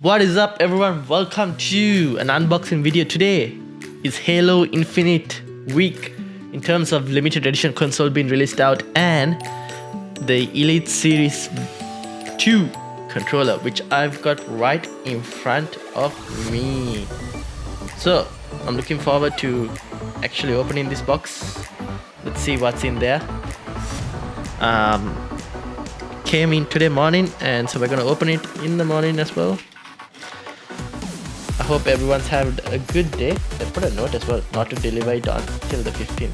What is up everyone, welcome to an unboxing video. Today is Halo Infinite week in terms of limited edition console being released out and the Elite Series 2 controller which I've got right in front of me. So I'm looking forward to actually opening this box. Let's see what's in there. Came in today morning and so we're gonna open it in the morning as well. I hope everyone's had a good day. They put a note as well not to deliver it on till the 15th.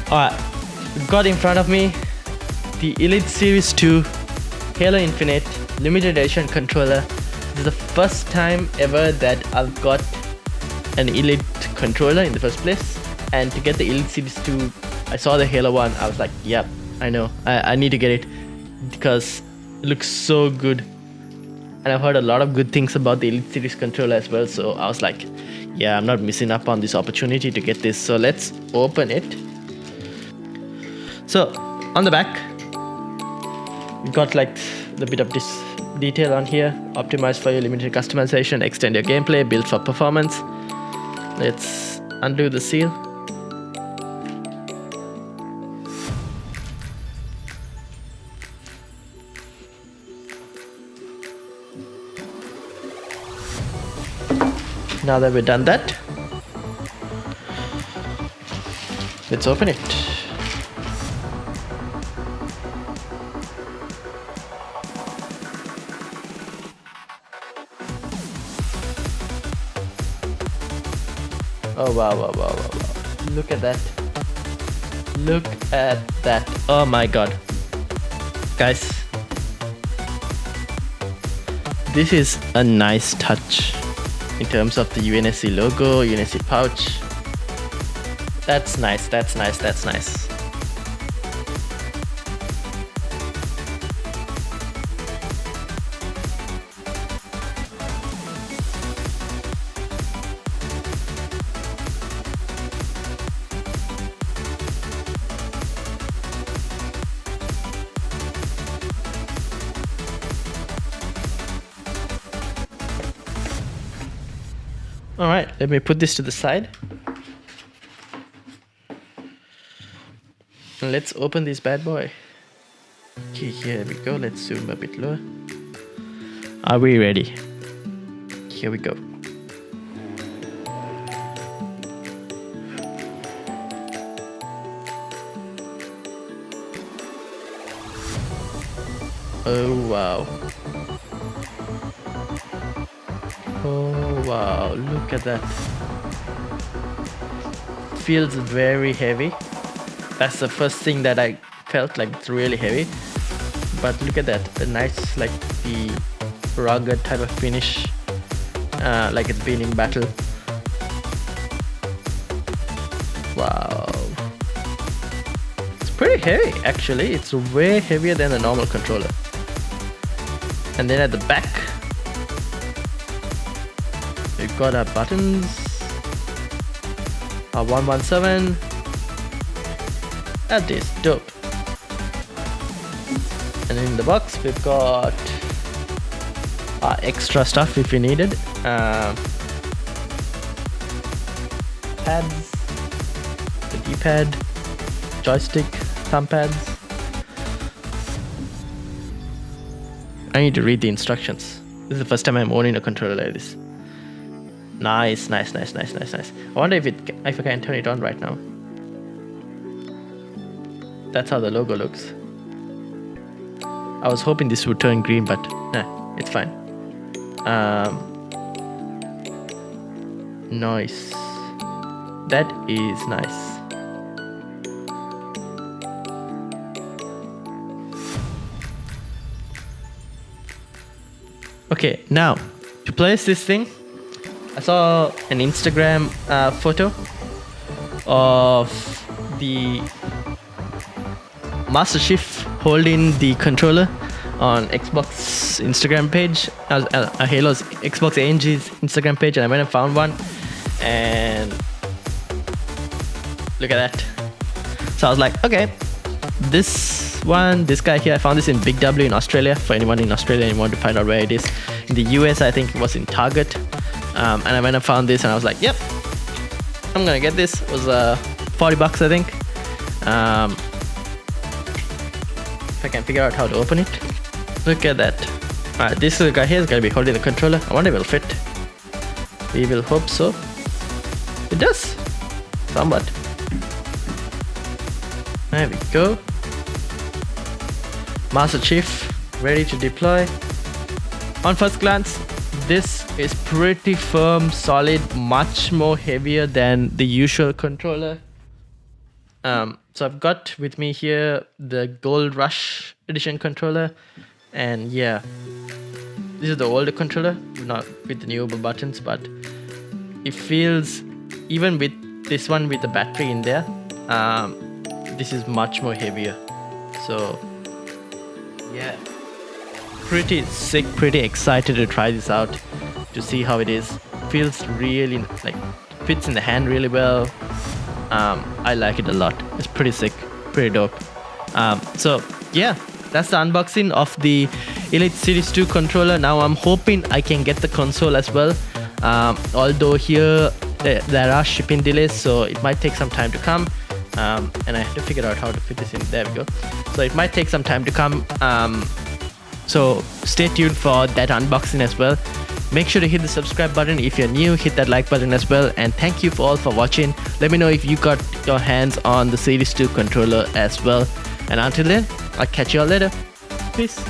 Alright, got in front of me the Elite Series 2 Halo Infinite limited edition controller. This is the first time ever that I've got an Elite controller in the first place, and to get the Elite Series 2, I saw the Halo one, I was like, yep, I know, I need to get it because it looks so good, and I've heard a lot of good things about the Elite Series controller as well, so I was like, yeah, I'm not missing up on this opportunity to get this. So let's open it. So on the back, you got like the bit of this detail on here. Optimized for your limited customization, extend your gameplay, built for performance. Let's undo the seal. Now that we've done that, let's open it. Oh wow. Look at that. Look at that. Oh my god. Guys, this is a nice touch in terms of the UNSC logo, UNSC pouch. That's nice. Alright, let me put this to the side. And let's open this bad boy. Okay, here we go. Let's zoom a bit lower. Are we ready? Here we go. Oh wow. Oh wow, look at that. Feels very heavy. That's the first thing that I felt, like it's really heavy. But look at that, the nice, like the rugged type of finish, like it's been in battle. Wow. It's pretty heavy actually, it's way heavier than a normal controller. And then at the back, we've got our buttons, our 117. That is dope. And in the box we've got our extra stuff if we needed. Pads, the D-pad, joystick, thumb pads. I need to read the instructions. This is the first time I'm owning a controller like this. Nice. I wonder if I can turn it on right now. That's how the logo looks. I was hoping this would turn green, but nah, it's fine. Nice. That is nice. Okay, now to place this thing, I saw an Instagram photo of the Master Chief holding the controller on Xbox Instagram page, Halo's Xbox ANG's Instagram page, and I went and found one, and look at that. So I was like, okay, this guy here, I found this in Big W in Australia. For anyone in Australia and want to find out where it is, in the US I think it was in Target, and I went and found this, and I was like, yep, I'm gonna get this. It was $40 I think. If I can figure out how to open it. Look at that. Alright, this guy here is gonna be holding the controller. I wonder if it'll fit. We will hope so. It does. Somewhat. There we go. Master Chief ready to deploy. On first glance, this is pretty firm, solid, much more heavier than the usual controller. So I've got with me here the Gold Rush Edition controller, and yeah, this is the older controller, not with the newer buttons, but it feels, even with this one with the battery in there, this is much more heavier. So yeah, pretty sick, pretty excited to try this out, to see how it is. Feels really, like, fits in the hand really well. I like it a lot. It's pretty sick, pretty dope. So yeah, that's the unboxing of the Elite Series 2 controller. Now I'm hoping I can get the console as well. Although here there are shipping delays, so it might take some time to come. And I have to figure out how to fit this in. There we go. So it might take some time to come. So stay tuned for that unboxing as well. Make sure to hit the subscribe button if you're new, hit that like button as well, and thank you all for watching. Let me know if you got your hands on the Series 2 controller as well. And until then, I'll catch you all later. Peace.